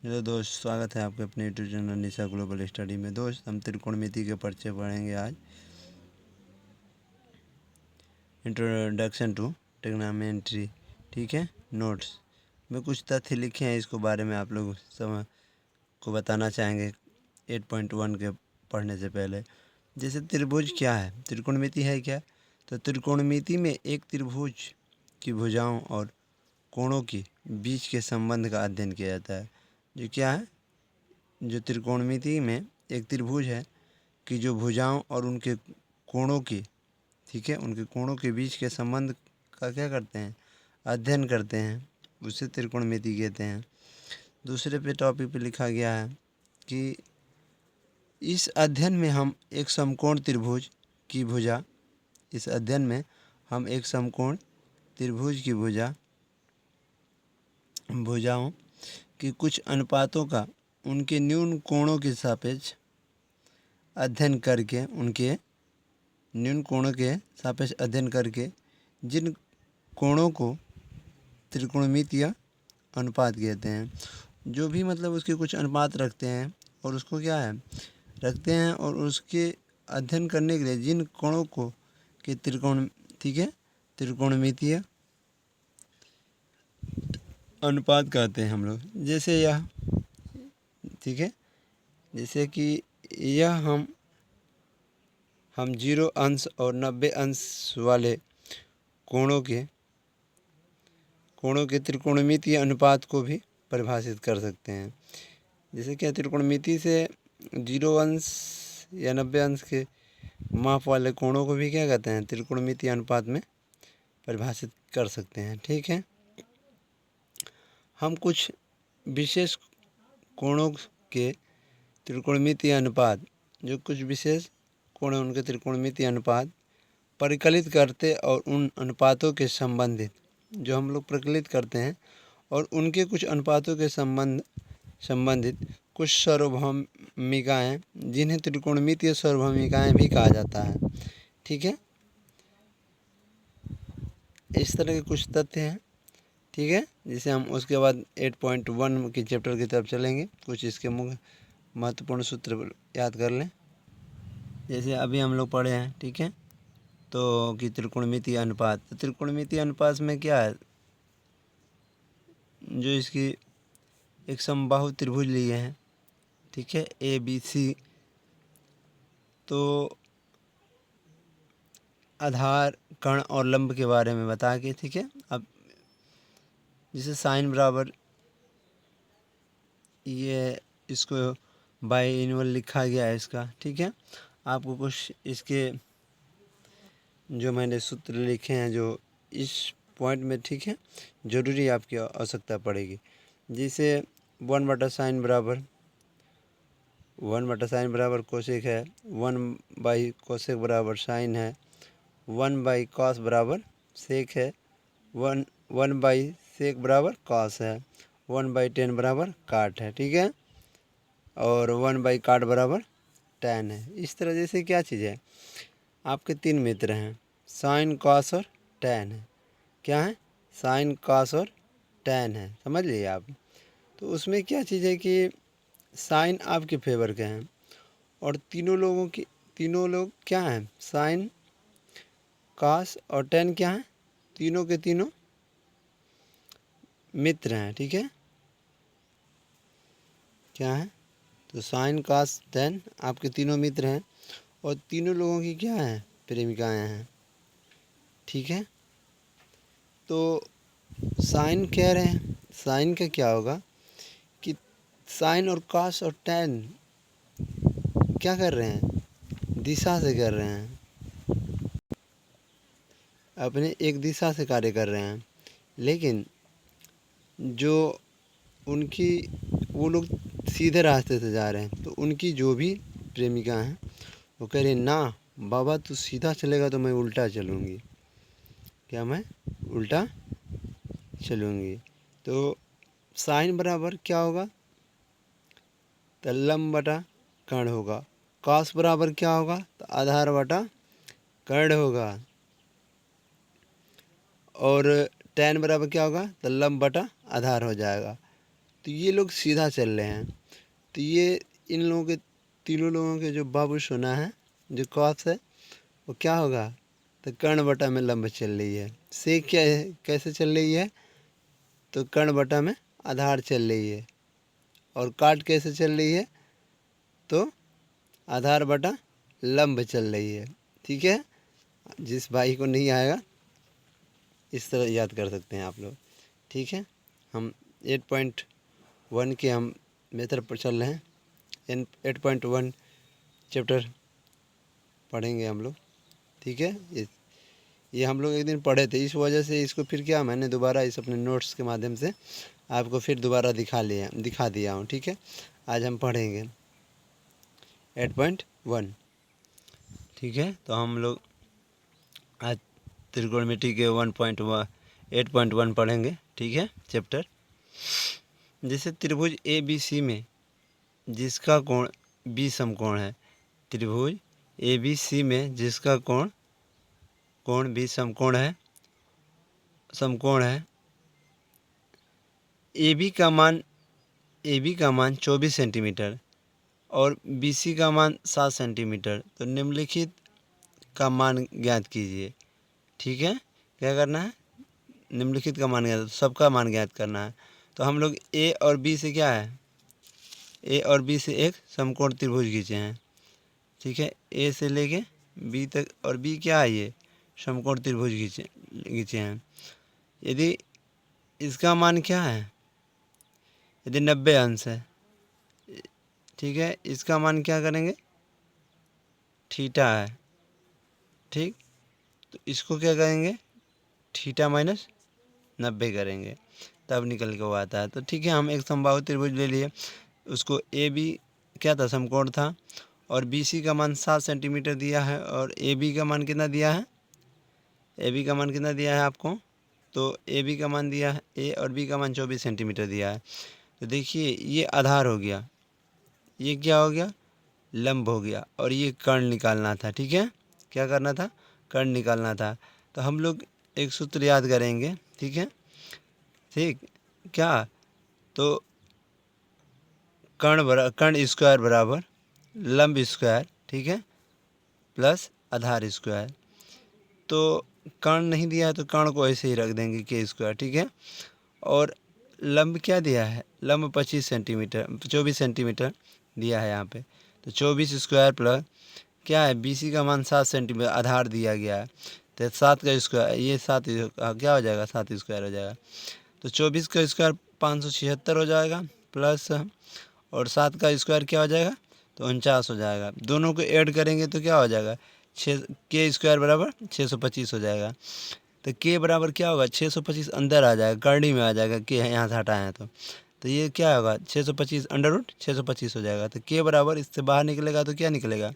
Hello दोस्त, स्वागत है आपके अपने यूट्यूब चैनल निशा ग्लोबल स्टडी में। दोस्त, हम त्रिकोणमिति के परिचय पढ़ेंगे आज। इंट्रोडक्शन टू ट्रिग्नोमेट्री, ठीक है। नोट्स में कुछ तथ्य लिखे हैं, इसको बारे में आप लोग सब को बताना चाहेंगे 8.1 के पढ़ने से पहले। जैसे त्रिभुज क्या है, त्रिकोणमिति है क्या? तो त्रिकोणमिति में एक त्रिभुज की भुजाओं और कोणों के बीच के संबंध का अध्ययन किया जाता है। जो क्या है, जो त्रिकोणमिति में एक त्रिभुज है कि जो भुजाओं और उनके कोणों की, ठीक है, उनके कोणों के बीच के संबंध का क्या करते हैं, अध्ययन करते हैं, उसे त्रिकोणमिति कहते हैं। दूसरे पे टॉपिक पे लिखा गया है कि इस अध्ययन में हम एक समकोण त्रिभुज की भुजा, इस अध्ययन में हम एक समकोण त्रिभुज की भुजाओं की कुछ अनुपातों का उनके न्यून कोणों के सापेक्ष अध्ययन करके, उनके न्यून कोणों के सापेक्ष अध्ययन करके जिन कोणों को त्रिकोणमितीय अनुपात कहते हैं, जो भी मतलब उसके कुछ अनुपात रखते हैं और उसको क्या है रखते हैं, और उसके अध्ययन करने के लिए जिन कोणों को के त्रिकोण, ठीक है, त्रिकोणमितीय अनुपात कहते हैं हम लोग। जैसे यह, ठीक है, जैसे कि यह हम 0 अंश और 90 अंश वाले कोणों के त्रिकोणमितीय अनुपात को भी परिभाषित कर सकते हैं। जैसे क्या, त्रिकोणमिति से 0 अंश या 90 अंश के माप वाले कोणों को भी क्या कहते हैं, त्रिकोणमितीय अनुपात में परिभाषित कर सकते हैं, ठीक है। हम कुछ विशेष कोणों के त्रिकोणमितीय अनुपात, जो कुछ विशेष कोण है उनके त्रिकोणमितीय अनुपात परिकलित करते और उन अनुपातों के संबंधित, जो हम लोग परिकलित करते हैं और उनके कुछ अनुपातों के संबंधित कुछ सार्वभौमिकाएं, जिन्हें त्रिकोणमितीय सार्वभौमिकाएं भी कहा जाता है, ठीक है। इस तरह के कुछ तथ्य हैं, ठीक है, जिसे हम उसके बाद 8.1 के चैप्टर की तरफ चलेंगे। कुछ इसके मुख्य महत्वपूर्ण सूत्र याद कर लें, जैसे अभी हम लोग पढ़े हैं, ठीक है। तो कि त्रिकोणमितीय अनुपात, तो त्रिकोणमितीय अनुपात में क्या है, जो इसकी एक समबाहु त्रिभुज लिए हैं, ठीक है, ABC, तो आधार, कर्ण और लंब के बारे में बता के, ठीक है। अब जैसे साइन बराबर, ये इसको बाइनोमियल लिखा गया है इसका, ठीक है। आपको कुछ इसके जो मैंने सूत्र लिखे हैं, जो इस पॉइंट में, ठीक है, ज़रूरी आपकी आवश्यकता पड़ेगी। जैसे 1/sin बराबर कोसेक है, 1/कोसेक बराबर साइन है, 1/कॉस बराबर सेक है, 1/सेक बराबर कॉस है, 1/tan बराबर काट है, ठीक है, और 1/काट बराबर tan है। इस तरह जैसे क्या चीज़ है, आपके 3 मित्र हैं, साइन, कॉस और tan है। क्या है, साइन, कॉस और tan है, समझ लिए आप। तो उसमें क्या चीज़ है कि साइन आपके फेवर के हैं और तीनों लोग क्या हैं, साइन, कॉस और tan क्या हैं, तीनों के तीनों मित्र हैं, ठीक है। क्या है, तो साइन, कॉस, tan आपके तीनों मित्र हैं और तीनों लोगों की क्या है, प्रेमिकाएं हैं, ठीक है। तो साइन कह रहे हैं, साइन का क्या होगा कि साइन और कॉस और tan क्या कर रहे हैं, दिशा से कर रहे हैं, अपने एक दिशा से कार्य कर रहे हैं। लेकिन जो उनकी, वो लोग सीधे रास्ते से जा रहे हैं, तो उनकी जो भी प्रेमिका हैं वो कह रही, ना बाबा तू सीधा चलेगा तो मैं उल्टा चलूँगी, क्या मैं उल्टा चलूँगी। तो साइन बराबर क्या होगा, तो लंब बटा कर्ण होगा। कॉस बराबर क्या होगा, तो आधार बटा कर्ण होगा। और tan बराबर क्या होगा, तो लंब बटा आधार हो जाएगा। तो ये लोग सीधा चल रहे हैं, तो ये इन लोगों के तीनों लोगों के जो बाबू सोना है, जो कॉस है, वो क्या होगा, तो कर्ण बटा में लंब चल रही है। सेक क्या है, कैसे चल रही है, तो कर्ण बटा में आधार चल रही है। और काट कैसे चल रही है, तो आधार बटा लंब चल रही है। ठीक है, जिस भाई को नहीं आएगा इस तरह याद कर सकते हैं आप लोग। ठीक है, हम 8.1 के हम मेथड पर चल रहे हैं। 8.1 चैप्टर पढ़ेंगे हम लोग। ठीक है, ये हम लोग एक दिन पढ़े थे, इस वजह से इसको फिर क्या मैंने दोबारा इस अपने नोट्स के माध्यम से आपको फिर दोबारा दिखा दिया हूँ। ठीक है, आज हम पढ़ेंगे 8.1। ठीक है, तो हम लोग आज त्रिकोणमिति के 8.1 पढ़ेंगे। ठीक है, चैप्टर। जैसे त्रिभुज ए बी सी में जिसका कोण बी समकोण है, त्रिभुज ए बी सी में जिसका कोण बी समकोण है, ए बी का मान 24 सेंटीमीटर और बी सी का मान 7 सेंटीमीटर। तो निम्नलिखित का मान ज्ञात कीजिए। ठीक है, क्या करना है, निम्नलिखित का मान ज्ञात, सबका मान ज्ञात करना है। तो हम लोग ए और बी से क्या है, ए और बी से एक समकोण त्रिभुज खींचे हैं। ठीक है, ए से लेके बी तक, और बी क्या है, ये समकोण त्रिभुज खींचे हैं। यदि इसका मान क्या है, यदि 90 अंश है, ठीक है, इसका मान क्या करेंगे, थीटा है। ठीक, तो इसको क्या करेंगे, थीटा माइनस 90 करेंगे, तब निकल के वो आता है। तो ठीक है, हम एक समबाहु त्रिभुज ले लिए, उसको ए बी क्या था, समकोण था, और बी सी का मान 7 सेंटीमीटर दिया है, और ए बी का मान कितना दिया है, ए बी का मान कितना दिया है आपको, तो ए बी का मान दिया है, ए और बी का मान 24 सेंटीमीटर दिया है। तो देखिए ये आधार हो गया, ये क्या हो गया, लंब हो गया, और ये कर्ण निकालना था। ठीक है, क्या करना था, कर्ण निकालना था। तो हम लोग एक सूत्र याद करेंगे। ठीक है, ठीक, क्या, तो कर्ण स्क्वायर बराबर लंब स्क्वायर, ठीक है, प्लस आधार स्क्वायर। तो कर्ण नहीं दिया है तो कर्ण को ऐसे ही रख देंगे के स्क्वायर। ठीक है, और लंब क्या दिया है, लंब 24 सेंटीमीटर दिया है यहाँ पे। तो 24 स्क्वायर प्लस क्या है, बी सी का मान 7 सेंटीमीटर आधार दिया गया है, तो 7 का स्क्वायर, ये 7 क्या हो जाएगा, 7 स्क्वायर हो जाएगा। तो 24 का स्क्वायर 576 हो जाएगा, प्लस और 7 का स्क्वायर क्या हो जाएगा, तो 49 हो जाएगा। दोनों को ऐड करेंगे तो क्या हो जाएगा, के स्क्वायर बराबर 625 हो जाएगा। तो के बराबर क्या होगा, 625 अंदर आ जाएगा, करनी में आ जाएगा, के यहाँ से हटाए हैं तो ये क्या होगा, 625 अंडर रूट 625 हो जाएगा। तो के बराबर इससे बाहर निकलेगा तो क्या निकलेगा,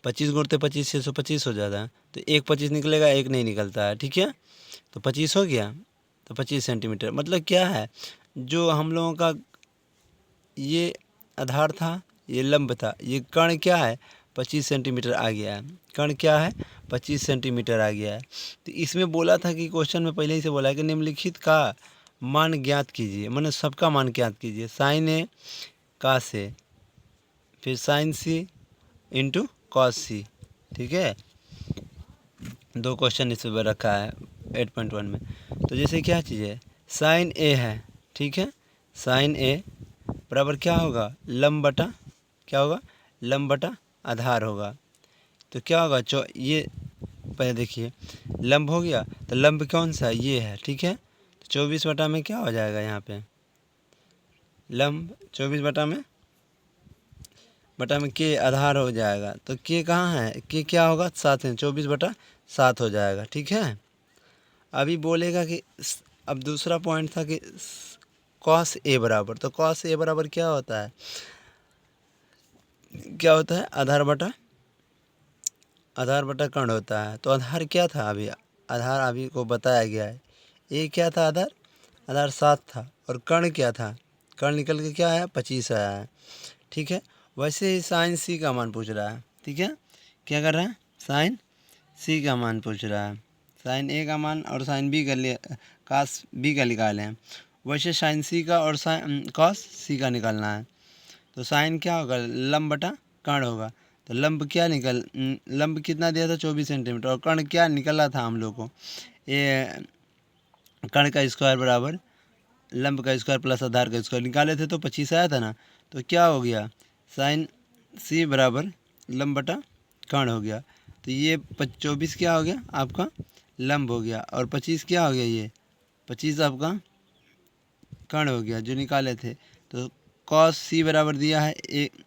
25 गुणते 25 625 हो जाता है। तो एक 25 निकलेगा, एक नहीं निकलता है। ठीक है, तो 25 हो गया, तो 25 सेंटीमीटर। मतलब क्या है, जो हम लोगों का ये आधार था, ये लंब था, ये कर्ण क्या है, 25 सेंटीमीटर आ गया है। कर्ण क्या है, 25 सेंटीमीटर आ गया है। तो इसमें बोला था कि क्वेश्चन में पहले ही से बोला है कि निम्नलिखित का मान ज्ञात कीजिए, मैंने सबका मान ज्ञात कीजिए। साइन ए का से, फिर साइन सी इंटू कॉस सी। ठीक है, दो क्वेश्चन इस पर रखा है 8.1 में। तो जैसे क्या चीज़ है, साइन ए है, ठीक है, साइन ए बराबर क्या होगा, लंब बटा क्या होगा, लंब बटा आधार होगा। तो क्या होगा, ये पहले देखिए, लंब हो गया, तो लंब कौन सा है, ये है। ठीक है, तो 24 बटा में क्या हो जाएगा, यहाँ पे लंब 24 बटा में के आधार हो जाएगा। तो के कहाँ है, के क्या होगा, 7 है, 24 बटा 7 हो जाएगा। ठीक है, अभी बोलेगा कि अब दूसरा पॉइंट था कि कॉस ए बराबर, तो कॉस ए बराबर क्या होता है, आधार बटा कर्ण होता है। तो आधार क्या था, अभी आधार अभी को बताया गया है, ए क्या था, आधार 7 था, और कर्ण क्या था, कर्ण निकल के क्या आया, 25 आया है। ठीक है, वैसे ही साइन सी का मान पूछ रहा है। ठीक है, क्या कर रहा है, साइन सी का मान पूछ रहा है। साइन ए का मान और साइन बी का कास बी का निकाले हैं, वैसे साइन सी का और कॉस सी का निकालना है। तो साइन क्या होगा, लंब बटा कर्ण होगा। तो लंब कितना दिया था 24 सेंटीमीटर, और कर्ण क्या निकला था हम लोग को, ये कर्ण का स्क्वायर बराबर लंब का स्क्वायर प्लस आधार का स्क्वायर निकाले थे, तो 25 आया था ना। तो क्या हो गया, साइन सी बराबर लंब बटा कर्ण हो गया। तो ये 24 क्या हो गया आपका लंब हो गया, और 25 क्या हो गया, ये 25 आपका कर्ण हो गया जो निकाले थे। तो कॉस सी बराबर दिया है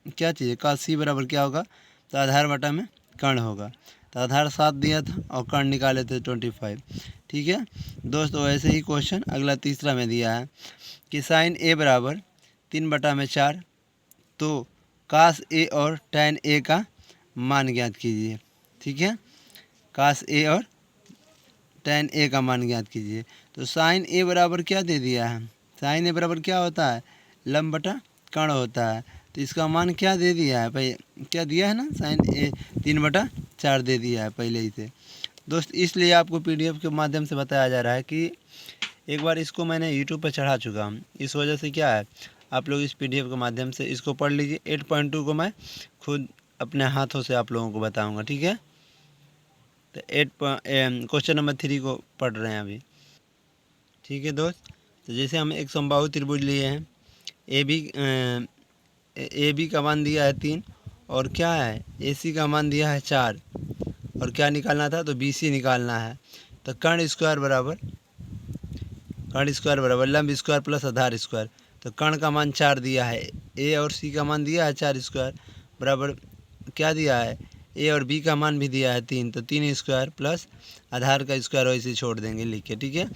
क्या चीज़ है, कॉस सी बराबर क्या होगा, तो आधार बटा में कर्ण होगा। तो आधार 7 दिया था और कर्ण निकाले थे 25। ठीक है दोस्तों, ऐसे ही क्वेश्चन अगला तीसरा में दिया है कि साइन ए बराबर 3/4, तो कास ए और टैन ए का मान ज्ञात कीजिए। ठीक है, कास ए और टैन ए का मान ज्ञात कीजिए। तो साइन ए बराबर क्या दे दिया है, साइन ए बराबर क्या होता है, लंब बटा कर्ण होता है। तो इसका मान क्या दे दिया है, भाई क्या दिया है ना, साइन ए 3/4 दे दिया है पहले ही से दोस्त। इसलिए आपको पीडीएफ के माध्यम से बताया जा रहा है कि एक बार इसको मैंने यूट्यूब पर चढ़ा चुका हूँ, इस वजह से क्या है, आप लोग इस पीडीएफ के माध्यम से इसको पढ़ लीजिए। 8.2 को मैं खुद अपने हाथों से आप लोगों को बताऊँगा। ठीक है, तो क्वेश्चन नंबर 3 को पढ़ रहे हैं अभी। ठीक है दोस्त, तो जैसे हम एक समबाहु त्रिभुज लिए हैं, ए बी का मान दिया है 3, और क्या है, ए सी का मान दिया है 4, और क्या निकालना था, तो बी सी निकालना है। तो कर्ण स्क्वायर बराबर लंब स्क्वायर प्लस आधार स्क्वायर। तो कर्ण का मान 4 दिया है, ए और सी का मान दिया है 4 स्क्वायर बराबर क्या दिया है, ए और बी का मान भी दिया है 3, तो 3 स्क्वायर प्लस आधार का स्क्वायर वैसे छोड़ देंगे लिख के। ठीक है,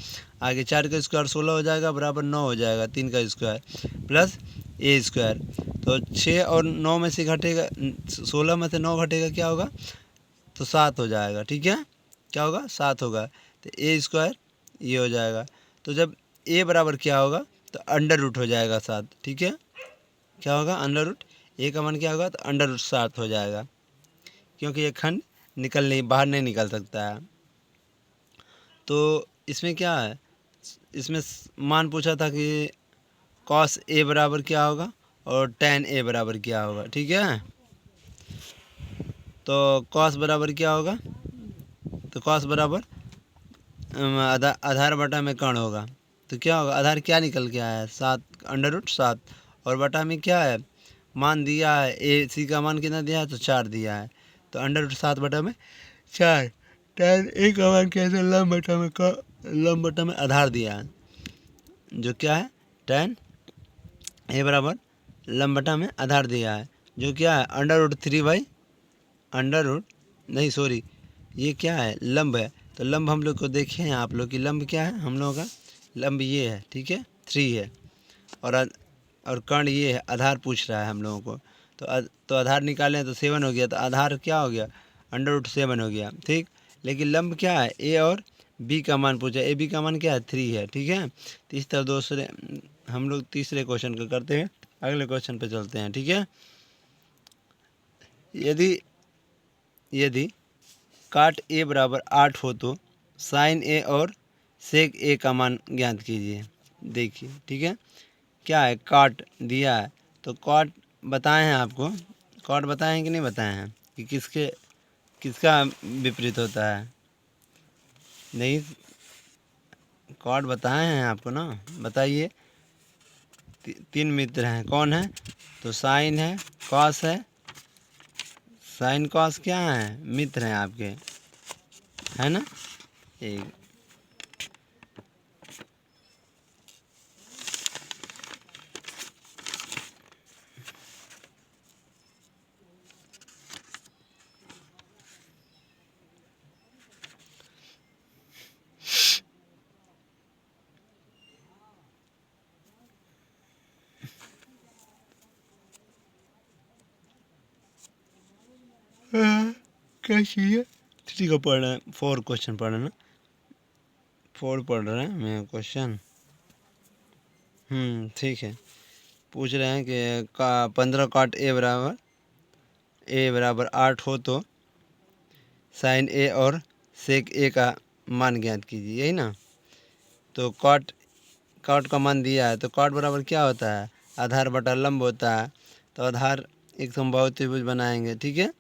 आगे 4 का स्क्वायर 16 हो जाएगा बराबर 9 हो जाएगा, 3 का स्क्वायर प्लस ए स्क्वायर। तो 6 और 9 में से घटेगा, 16 में से 9 घटेगा क्या होगा, तो 7 हो जाएगा। ठीक है, क्या होगा, 7 होगा। तो ए स्क्वायर ये हो जाएगा। तो जब ए बराबर क्या होगा, तो अंडर रूट हो जाएगा 7। ठीक है, क्या होगा, अंडर रूट, ए का मान क्या होगा, तो अंडर रूट 7 हो जाएगा, क्योंकि ये खंड बाहर नहीं निकल सकता है। तो इसमें क्या है, इसमें मान पूछा था कि कॉस ए बराबर क्या होगा और टैन ए बराबर क्या होगा। ठीक है, तो कॉस बराबर क्या होगा, तो कॉस बराबर आधार बटा में कर्ण होगा। तो क्या होगा, आधार क्या निकल के आया है, 7 अंडर रूट 7, और बटा में क्या है, मान दिया है ए सी का मान कितना दिया है, तो 4 दिया है। तो अंडर रूट 7 बटा में 4, टैन ए का मान कैसे, लंब बटा में आधार दिया है, जो क्या है, टैन ए बराबर लंब बटा में आधार दिया है, जो क्या है, अंडर रूट 3 अंडर रूट नहीं सॉरी ये क्या है, लंब है। तो लंब हम लोग को देखे हैं आप लोग की, लंब क्या है हम लोगों का, लंब ये है। ठीक है, 3 है, और कर्ण ये है, आधार पूछ रहा है हम लोगों को। तो आधार निकालें तो 7 हो गया, तो आधार क्या हो गया, अंडर रूट 7 हो गया। ठीक, लेकिन लंब क्या है, ए और बी का मान पूछा, ए बी का मान क्या है, 3 है। ठीक है, तो इस तरह हम लोग तीसरे क्वेश्चन को करते हैं, अगले क्वेश्चन पे चलते हैं। ठीक है, यदि काट ए बराबर 8 हो तो साइन ए और सेक ए का मान ज्ञात कीजिए। देखिए, ठीक है, क्या है, काट दिया है, तो काट बताए हैं आपको, काट बताए हैं कि नहीं बताए हैं, कि किसका विपरीत होता है, नहीं, काट बताए हैं आपको ना, बताइए। 3 मित्र हैं, कौन है, तो साइन है, कॉस है, साइन कॉस क्या है, मित्र हैं आपके, है ना। एक क्या चाहिए, 3 को पढ़ रहे हैं, 4 क्वेश्चन पढ़ रहे हैं ना, 4 पढ़ रहे हैं मैं क्वेश्चन। ठीक है, पूछ रहे हैं कि 15 काट ए बराबर 8 हो तो साइन ए और सेक ए का मान ज्ञात कीजिए, यही ना। तो काट कॉट का मान दिया है, तो कॉट बराबर क्या होता है, आधार बटा लंब होता है। तो आधार एक समबाहु त्रिभुज बनाएंगे, ठीक है।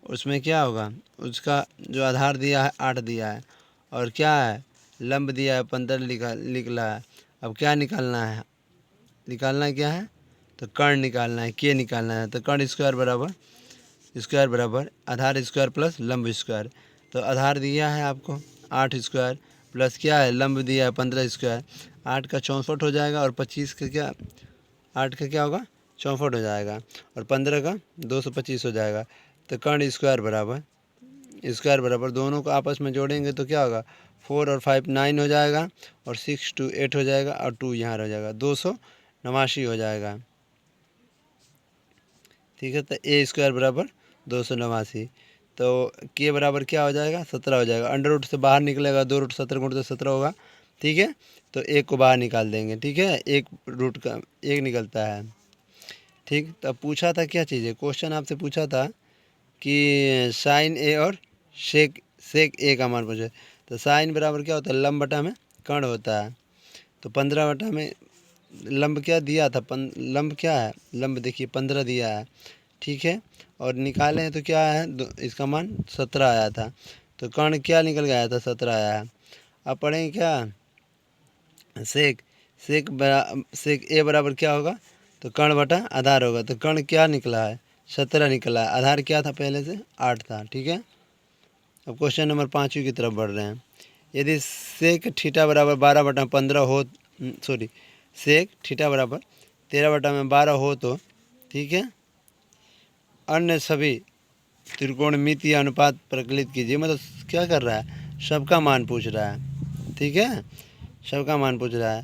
उसमें क्या होगा, उसका जो आधार दिया है 8 दिया है, और क्या है लंब दिया है 15 निकला है। अब क्या निकालना है, निकालना क्या है, तो कर्ण निकालना है, के निकालना है। तो कर्ण स्क्वायर बराबर आधार स्क्वायर प्लस लंब स्क्वायर। तो आधार दिया है आपको 8 स्क्वायर प्लस क्या है लंब दिया है 15 स्क्वायर। 8 का 64 हो जाएगा, और 25 का क्या, 8 का क्या होगा 64 हो जाएगा, और 15 का 225 हो जाएगा। तो कर्ण स्क्वायर बराबर दोनों को आपस में जोड़ेंगे तो क्या होगा, 4 और 5 9 हो जाएगा, और 6 2 8 हो जाएगा, और 2 यहाँ हो जाएगा, 289 हो जाएगा, ठीक है। तो ए स्क्वायर बराबर 289। तो के बराबर क्या हो जाएगा, 17 हो जाएगा। अंडर रूट से बाहर निकलेगा, 2 रूट 17 गुणित 17 होगा, ठीक है। तो एक को बाहर निकाल देंगे, ठीक है, एक रूट का एक निकलता है, ठीक। तो पूछा था क्या चीज़ है, क्वेश्चन आपसे पूछा था कि साइन ए और सेक ए का मान पूछे। तो साइन बराबर क्या होता है, लंब बटा में कर्ण होता है। तो 15 बटा में लंब क्या दिया था, लंब क्या है, लंब देखिए 15 दिया है, ठीक है। और निकाले हैं तो क्या है, इसका मान 17 आया था। तो कर्ण क्या निकल गया था, 17 आया है। अब पढ़ेंगे क्या, सेक ए बराबर क्या होगा, तो कर्ण बटा आधार होगा। तो कर्ण क्या निकला है, 17 निकला है। आधार क्या था पहले से, 8 था, ठीक है। अब क्वेश्चन नंबर 5 की तरफ बढ़ रहे हैं। यदि सेक थीटा बराबर 12/15 हो, सॉरी, सेक थीटा बराबर 13/12 हो तो, ठीक है, अन्य सभी त्रिकोणमितीय अनुपात प्रकलित कीजिए। मतलब क्या कर रहा है, सबका मान पूछ रहा है, ठीक है, सबका मान पूछ रहा है।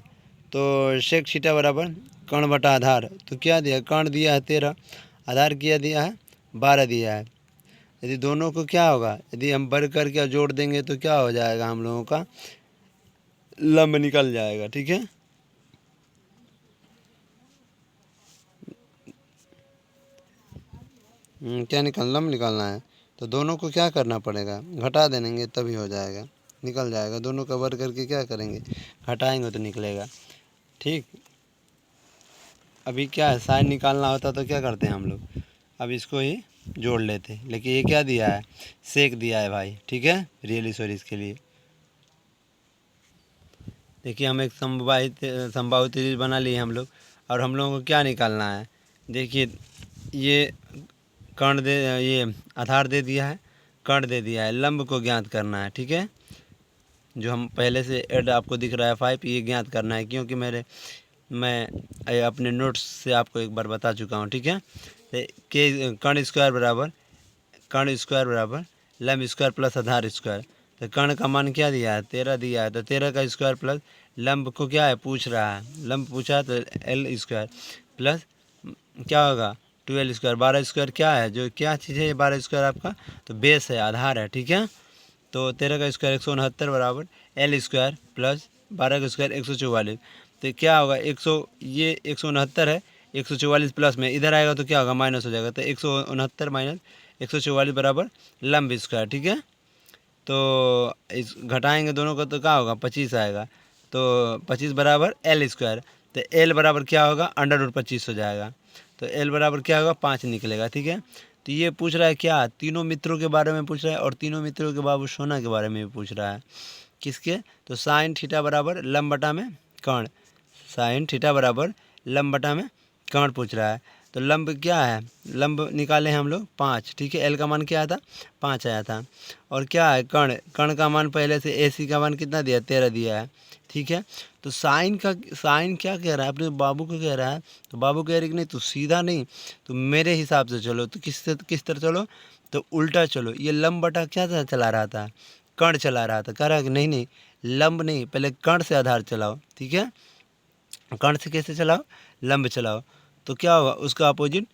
तो सेक थीटा बराबर कर्ण बटा आधार, तो क्या दिया, कर्ण दिया है 13, आधार क्या दिया है 12 दिया है। यदि दोनों को क्या होगा, यदि हम बढ़ करके जोड़ देंगे तो क्या हो जाएगा, हम लोगों का लंब निकल जाएगा, ठीक है। क्या लंब निकालना है, तो दोनों को क्या करना पड़ेगा, घटा देंगे तभी हो जाएगा, निकल जाएगा। दोनों का वर्ग करके क्या करेंगे, घटाएंगे तो निकलेगा, ठीक। अभी क्या है, साइन निकालना होता तो क्या करते हैं हम लोग, अब इसको ही जोड़ लेते, लेकिन ये क्या दिया है, सेक दिया है भाई, ठीक है, रियली सॉरी इसके लिए। देखिए हम एक समबाहु त्रिभुज बना लिए हम लोग, और हम लोगों को क्या निकालना है, देखिए ये कर्ण दे, ये आधार दे दिया है, कर्ण दे दिया है, लंब को ज्ञात करना है, ठीक है। जो हम पहले से ऐड आपको दिख रहा है 5, ये ज्ञात करना है, क्योंकि मैं अपने नोट्स से आपको एक बार बता चुका हूँ, ठीक है। के कर्ण स्क्वायर बराबर लंब स्क्वायर प्लस आधार स्क्वायर। तो कर्ण का मान क्या दिया है, 13 दिया है, तो 13 का स्क्वायर प्लस लंब को क्या है पूछ रहा है, लंब पूछा है, तो एल स्क्वायर प्लस क्या होगा 12 स्क्वायर। 12 स्क्वायर क्या है, जो क्या चीज़ है ये 12 स्क्वायर आपका, तो बेस है, आधार है, ठीक है। तो 13 का स्क्वायर 169 बराबर एल स्क्वायर प्लस 12 का स्क्वायर 144। तो क्या होगा, 100, ये 169 है, 144 प्लस में इधर आएगा तो क्या होगा, माइनस हो जाएगा। तो 169 माइनस 144 बराबर लंब स्क्वायर, ठीक है। तो इस घटाएंगे दोनों का तो क्या होगा, 25 आएगा। तो 25 बराबर एल स्क्वायर। तो एल बराबर क्या होगा, अंडर रूट 25 हो जाएगा। तो एल बराबर क्या होगा, 5 निकलेगा, ठीक है। तो ये पूछ रहा है क्या, तीनों मित्रों के बारे में पूछ रहा है, और तीनों मित्रों के बाबू सोना के बारे में भी पूछ रहा है। किसके, तो साइन थीटा बराबर लंब बटा में कर्ण, साइन थीटा बराबर लंब बटा में कर्ण पूछ रहा है। तो लंब क्या है, लंब निकाले हैं हम लोग 5, ठीक है। एल का मान क्या आया था, 5 आया था। और क्या है, कर्ण का मान पहले से AC का मान कितना दिया, 13 दिया है, ठीक है। तो साइन क्या कह रहा है, अपने बाबू को कह रहा है। तो बाबू कह रहे कि नहीं, तो सीधा नहीं, तो मेरे हिसाब से चलो, तो किस तरह चलो, तो उल्टा चलो। ये लंब बटा क्या चला रहा था, कर्ण चला रहा था, कह रहा है कि नहीं लंब नहीं, पहले कर्ण से आधार चलाओ, ठीक है। कर्ण से कैसे चलाओ, लंब चलाओ। तो क्या होगा, उसका अपोजिट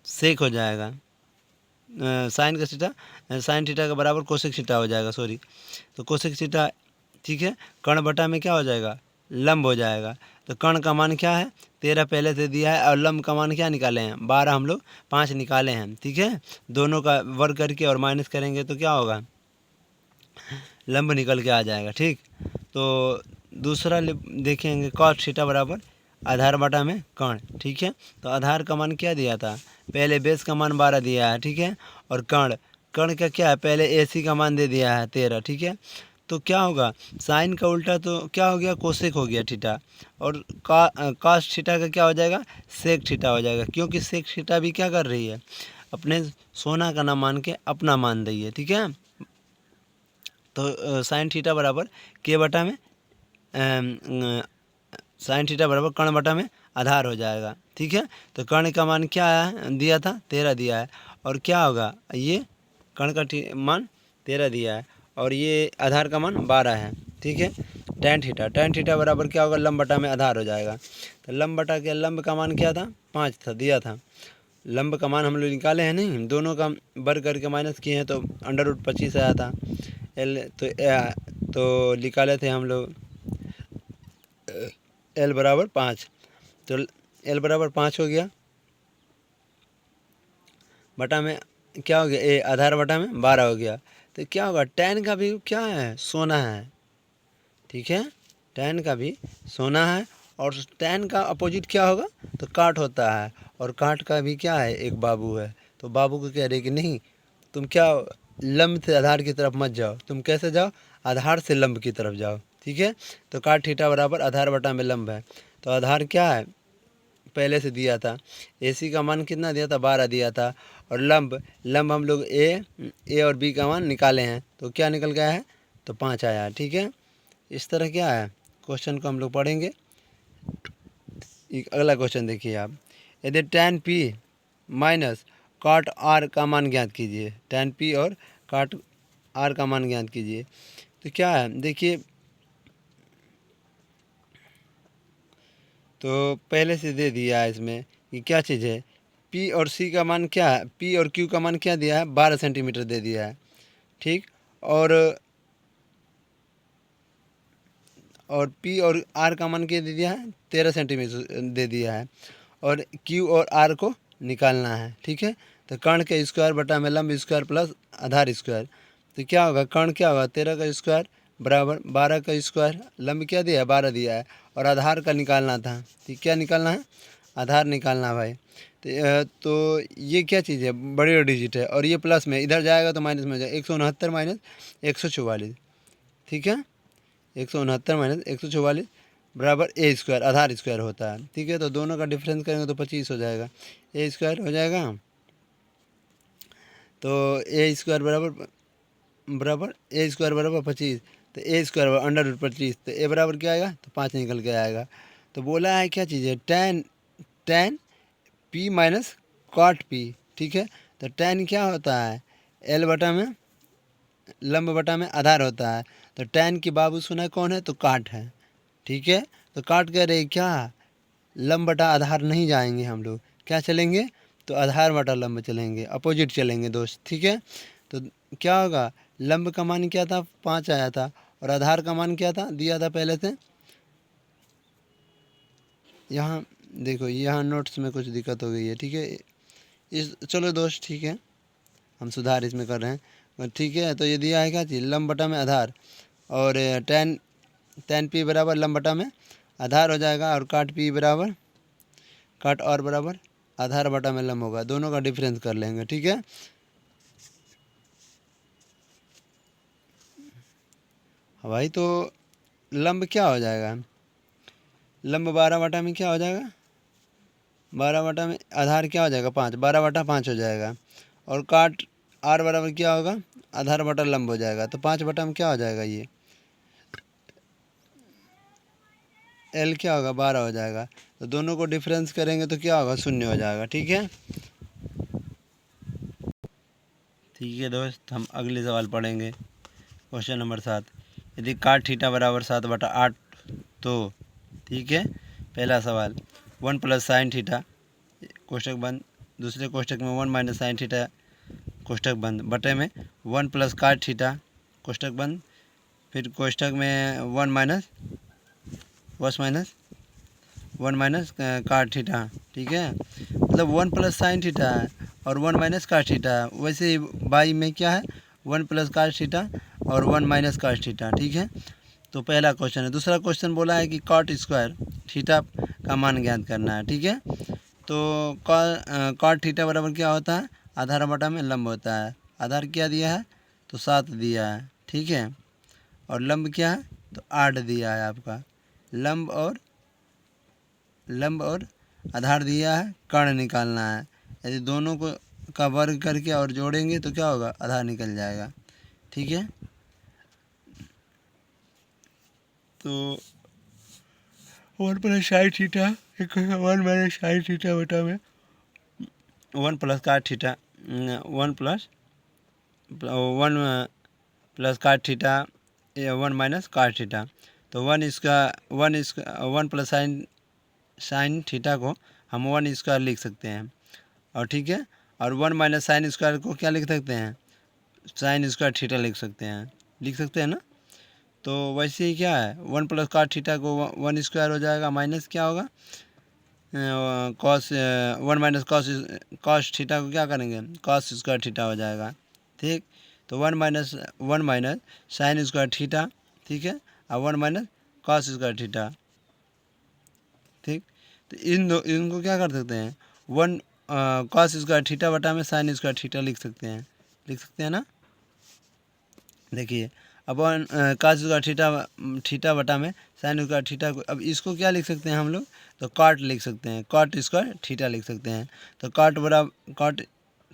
सेक हो जाएगा, साइन का थीटा, साइन थीटा का बराबर कोसेक थीटा हो जाएगा, सॉरी। तो कोसेक थीटा, ठीक है, कर्ण बटा में क्या हो जाएगा, लंब हो जाएगा। तो कर्ण का मान क्या है, 13 पहले से दिया है, और लंब का मान क्या निकाले हैं, 12, हम लोग 5 निकाले हैं, ठीक है। दोनों का वर्ग करके और माइनस करेंगे तो क्या होगा, लंब निकल के आ जाएगा, ठीक। तो दूसरा देखेंगे कॉस थीटा बराबर आधार बटा में कर्ण, ठीक है। तो आधार का मान क्या दिया था, पहले बेस का मान 12 दिया है, ठीक है। और कर्ण का क्या है, पहले AC का मान दे दिया है 13, ठीक है। तो क्या होगा, साइन का उल्टा तो क्या हो गया, कोसेक हो गया थीटा। और कॉस थीटा का क्या हो जाएगा, सेक थीटा हो जाएगा, क्योंकि सेक थीटा भी क्या कर रही है, अपने सोना का ना मान के अपना मान रही है, ठीक है। तो साइन थीटा बराबर के बटा में साइन थीटा बराबर कर्ण बटा में आधार हो जाएगा, ठीक है। तो कर्ण का मान क्या है, दिया था 13 दिया है, और क्या होगा, ये कर्ण का मान 13 दिया है और ये आधार का मान 12 है, ठीक है। tan थीटा बराबर क्या होगा, लंब बटा में आधार हो जाएगा। तो लंब बटा के लंब का मान क्या था, 5 था, दिया था। लंब का मान हम लोग निकाले हैं नहीं, दोनों का वर्ग करके माइनस किए हैं तो √25 आया था। तो निकाले थे हम लोग L बराबर 5, तो L बराबर 5 हो गया, बटा में क्या हो गया, ए आधार बटा में 12 हो गया। तो क्या होगा, tan का भी क्या है, सोना है, ठीक है। tan का भी सोना है, और tan का अपोजिट क्या होगा, तो काट होता है, और काट का भी क्या है, एक बाबू है। तो बाबू को कह रहे कि नहीं, तुम क्या लंब से आधार की तरफ मत जाओ, तुम कैसे जाओ, आधार से लंब की तरफ जाओ, ठीक है। तो काट थीटा बराबर आधार बटा में लंब है। तो आधार क्या है, पहले से दिया था, AC का मान कितना दिया था, 12 दिया था। और लंब हम लोग A और B का मान निकाले हैं, तो क्या निकल गया है, तो 5 आया, ठीक है। इस तरह क्या है, क्वेश्चन को हम लोग पढ़ेंगे। अगला क्वेश्चन देखिए आप, यदि tan P minus cot R का मान ज्ञात कीजिए, tan P और cot R का मान ज्ञात कीजिए। तो क्या है, देखिए, तो पहले से दे दिया है इसमें कि क्या चीज़ है, P और C का मान क्या है, P और Q का मान क्या दिया है, 12 सेंटीमीटर दे दिया है, ठीक। और P और R का मान क्या दे दिया है, 13 सेंटीमीटर दे दिया है, और Q और R को निकालना है, ठीक है। तो कर्ण का स्क्वायर बटा में लंब स्क्वायर प्लस आधार स्क्वायर। तो क्या होगा, कर्ण क्या होगा, 13 का स्क्वायर बराबर 12 का स्क्वायर, लंब क्या दिया है, 12 दिया है, और आधार का निकालना था। तो क्या निकालना है, आधार निकालना है भाई। तो ये क्या चीज़ है, बड़ी डिजिट है, और ये प्लस में इधर जाएगा तो माइनस में हो जाएगा, 169 माइनस 144, ठीक है। 169 माइनस 144 बराबर A स्क्वायर, आधार स्क्वायर होता है, ठीक है। तो दोनों का डिफरेंस करेंगे तो 25 हो जाएगा, A स्क्वायर हो जाएगा। तो A स्क्वायर बराबर A स्क्वायर बराबर 25, तो A स्क्वायर √25, तो A बराबर क्या आएगा, तो 5 निकल के आएगा। तो बोला है क्या चीज़ है, tan P minus cot P, ठीक है। तो tan क्या होता है, L बटा में लंब बटा में आधार होता है। तो tan की बाबू सुना कौन है, तो काट है, ठीक है। तो काट कह रहे क्या, लंब बटा आधार नहीं जाएंगे हम लोग, क्या चलेंगे, तो आधार बटा लंब चलेंगे, अपोजिट चलेंगे दोस्त, ठीक है। तो क्या होगा, लंब का मान क्या था, 5 आया था, और आधार का मान क्या था, दिया था पहले से। यहाँ देखो, यहाँ नोट्स में कुछ दिक्कत हो गई है, ठीक है। चलो दोस्त, ठीक है, हम सुधार इसमें कर रहे हैं, ठीक है। तो ये दिया है क्या चीज़, लंब बटा में आधार, और tan P बराबर लंब बटा में आधार हो जाएगा, और काट P बराबर काट R बराबर आधार बटा में लंब होगा, दोनों का डिफरेंस कर लेंगे, ठीक है। भाई तो लंब क्या हो जाएगा, लंब 12 बटा में क्या हो जाएगा, 12 बटा में आधार क्या हो जाएगा, 5, 12 बटा 5 हो जाएगा, और काट R बराबर क्या होगा, आधार बटा लंब हो जाएगा। तो 5 बटा में क्या हो जाएगा, ये L क्या होगा, 12 हो जाएगा। तो दोनों को डिफरेंस करेंगे तो क्या होगा, 0 हो जाएगा, ठीक है। ठीक है दोस्त, हम अगले सवाल पढ़ेंगे, क्वेश्चन नंबर 7। यदि काट थीटा बराबर 7/8 तो, ठीक है। पहला सवाल, 1 प्लस साइन थीटा कोष्टक बंद, दूसरे कोष्टक में 1 माइनस साइन थीटा कोष्टक बंद, बटे में 1 प्लस काट थीटा कोष्टक बंद, फिर कोष्टक में 1 माइनस काट थीटा, ठीक है। मतलब 1 प्लस साइन थीटा है और 1 माइनस काट थीटा है, वैसे ही बाई में क्या है, 1 प्लस काट थीटा और 1 माइनस काट थीटा, ठीक है। तो पहला क्वेश्चन है। दूसरा क्वेश्चन बोला है कि कॉट स्क्वायर थीटा का मान ज्ञात करना है। ठीक है, तो कॉट थीटा बराबर क्या होता है, आधार बटा में लंब होता है। आधार क्या दिया है, तो 7 दिया है। ठीक है, और लंब क्या है, तो 8 दिया है आपका। लंब और आधार दिया है, कर्ण निकालना है। यदि दोनों को का वर्ग करके और जोड़ेंगे तो क्या होगा, आधार निकल जाएगा। ठीक है, तो 1 + sin थीटा 1 - sin थीटा बटा में 1 + cot theta 1 + cot theta 1 - cot theta. तो 1 + sin थीटा को हम 1 स्क्वायर लिख सकते हैं। और ठीक है, और 1 - sin स्क्वायर को क्या लिख सकते हैं, sin स्क्वायर थीटा लिख सकते हैं ना। तो वैसे ही क्या है, 1 + cot थीटा को 1 स्क्वायर हो जाएगा, माइनस क्या होगा, कॉस 1 - cos थीटा को क्या करेंगे, cos स्क्वायर थीटा हो जाएगा। ठीक, तो 1 - sin स्क्वायर थीटा, ठीक है, और 1 - cos स्क्वायर थीटा। ठीक, तो इनको क्या कर सकते हैं, 1 cos स्क्वायर थीटा बटा में sin स्क्वायर थीटा लिख सकते हैं ना। देखिए, अब 1 cos स्क्वायर थीटा बटा में sin स्क्वायर थीटा को, अब इसको क्या लिख सकते हैं हम लोग, तो कॉट लिख सकते हैं, कॉट स्क्वायर थीटा लिख सकते हैं। तो कॉट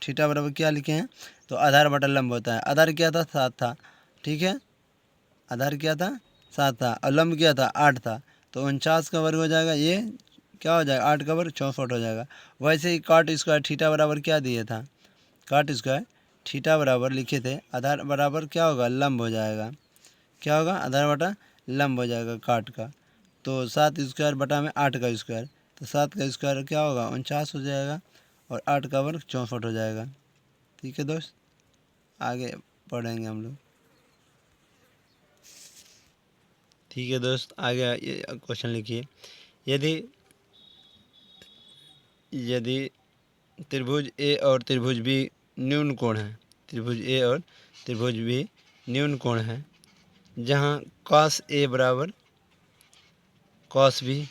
थीटा बराबर क्या लिखे हैं, तो आधार बटा लंब होता है। आधार क्या था, 7 था। ठीक है, आधार क्या था, 7 था, और लंब क्या था, 8 था। तो 49 का वर्ग हो जाएगा, ये क्या हो जाएगा, 8 का वर्ग 64 हो जाएगा। वैसे ही कॉट स्क्वायर थीटा बराबर क्या दिए था, कॉट स्क्वायर थीटा बराबर लिखे थे, आधार बराबर क्या होगा, लंब हो जाएगा। क्या होगा, आधार बटा लंब हो जाएगा काट का। तो 7 स्क्वायर बटा में 8 का स्क्वायर, तो 7 का स्क्वायर क्या होगा, 49 हो जाएगा, और 8 का वर्ग 64 हो जाएगा। ठीक है दोस्त, आगे पढ़ेंगे हम लोग। ठीक है दोस्त, आगे ये क्वेश्चन लिखिए। यदि त्रिभुज ए और त्रिभुज बी न्यून कोण है, त्रिभुज ए और त्रिभुज बी न्यून कोण है, जहाँ cos ए बराबर cos बी,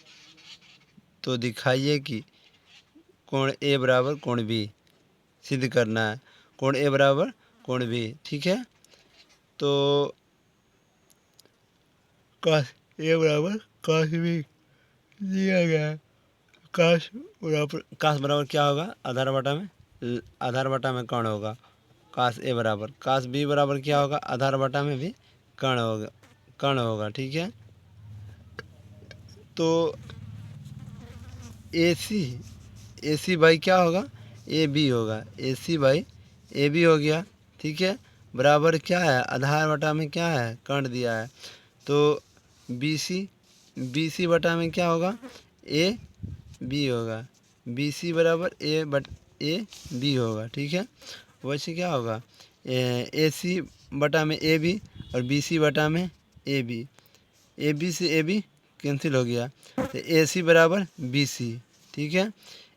तो दिखाइए कि कोण ए बराबर कोण बी सिद्ध करना है। कोण ए बराबर कोण बी, ठीक है, तो cos ए बराबर cos बी दिया गया है। cos बराबर क्या होगा, आधार बटा में कर्ण होगा, cos ए बराबर। cos बी बराबर क्या होगा, आधार बटा में भी कर्ण होगा। ठीक है, तो ए सी बाई क्या होगा, ए बी होगा, ए सी बाई ए बी हो गया। ठीक है, बराबर क्या है, आधार बटा में क्या है, कर्ण दिया है। तो बी सी बटा में क्या होगा, ए बी होगा, बी सी बराबर ए बी होगा। ठीक है, वैसे क्या होगा, ए सी बटा में ए बी, और बी सी बटा में ए बी से ए बी कैंसिल हो गया, तो ए सी बराबर बी सी। ठीक है,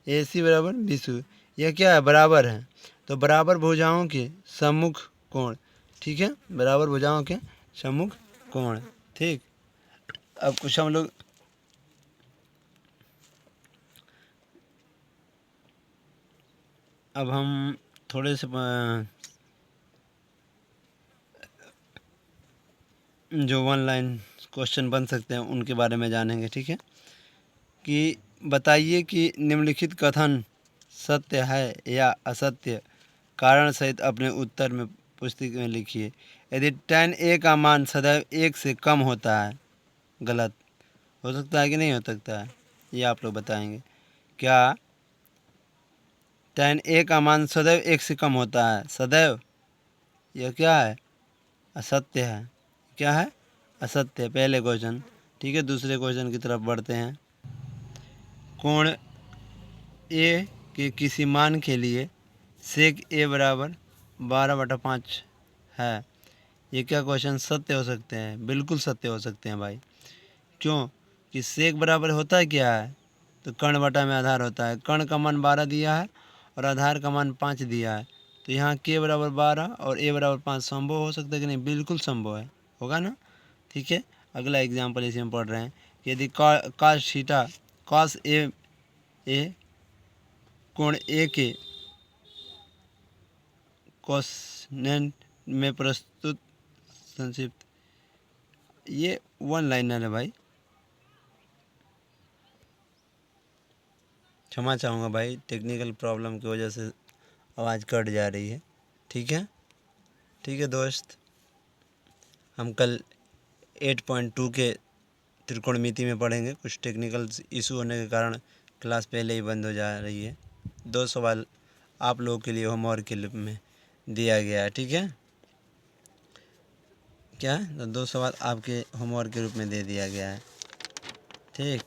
ए सी बराबर बी सी, यह क्या है, बराबर है। तो बराबर भुजाओं के सम्मुख कोण, ठीक है, बराबर भुजाओं के सम्मुख कोण। ठीक, अब कुछ हम लोग अब हम थोड़े से जो 1 लाइन क्वेश्चन बन सकते हैं उनके बारे में जानेंगे। ठीक है, कि बताइए कि निम्नलिखित कथन सत्य है या असत्य, कारण सहित अपने उत्तर में पुस्तक में लिखिए। यदि tan a का मान सदैव 1 से कम होता है, गलत हो सकता है कि नहीं हो सकता है, ये आप लोग बताएंगे। क्या tan a का मान सदैव 1 से कम होता है, सदैव, यह क्या है, असत्य है। क्या है, असत्य, पहले क्वेश्चन। ठीक है, दूसरे क्वेश्चन की तरफ बढ़ते हैं। कोण ए के किसी मान के लिए सेक ए बराबर 12/5 है, ये क्या क्वेश्चन सत्य हो सकते हैं, बिल्कुल सत्य हो सकते हैं भाई। क्यों, कि सेक बराबर होता है क्या है, तो कर्ण बटा में आधार होता है। कर्ण का मान 12 दिया है और आधार का मान 5 दिया है, तो यहाँ के बराबर 12 और ए बराबर 5 संभव हो सकता है कि नहीं, बिल्कुल संभव है, होगा ना। ठीक है, अगला एग्जाम्पल इसे हम पढ़ रहे हैं कि यदि cos थीटा cos ए कोण ए के कोसेनेंट में प्रस्तुत संक्षिप्त, ये वन लाइनर है भाई, क्षमा चाहूँगा भाई, टेक्निकल प्रॉब्लम की वजह से आवाज़ कट जा रही है। ठीक है दोस्त, हम कल 8.2 के त्रिकोणमिति में पढ़ेंगे। कुछ टेक्निकल इशू होने के कारण क्लास पहले ही बंद हो जा रही है। 2 सवाल आप लोगों के लिए होमवर्क के रूप में दिया गया है। ठीक है, क्या तो 2 सवाल आपके होमवर्क के रूप में दे दिया गया है। ठीक,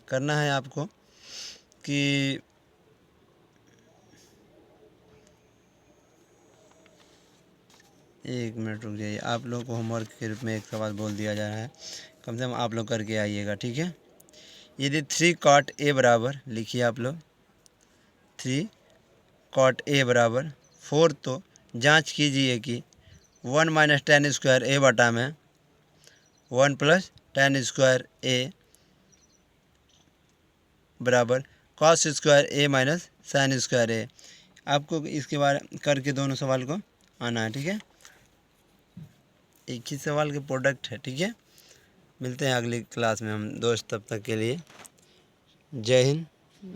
करना है आपको कि एक मिनट रुक जाइए, आप लोगों को होमवर्क के रूप में एक सवाल बोल दिया जा रहा है, कम से कम आप लोग करके आइएगा। ठीक है, यदि 3 cot A बराबर, लिखिए आप लोग 3 cot A बराबर 4, तो जांच कीजिए कि 1 माइनस tan स्क्वायर A बटा में 1 प्लस tan स्क्वायर A बराबर cos square A minus sine square A। आपको इसके बारे करके दोनों सवाल को आना है। ठीक है, एक ही सवाल के प्रोडक्ट है। ठीक है, मिलते हैं अगली क्लास में हम दोस्त, तब तक के लिए जय हिंद,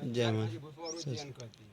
जय माता।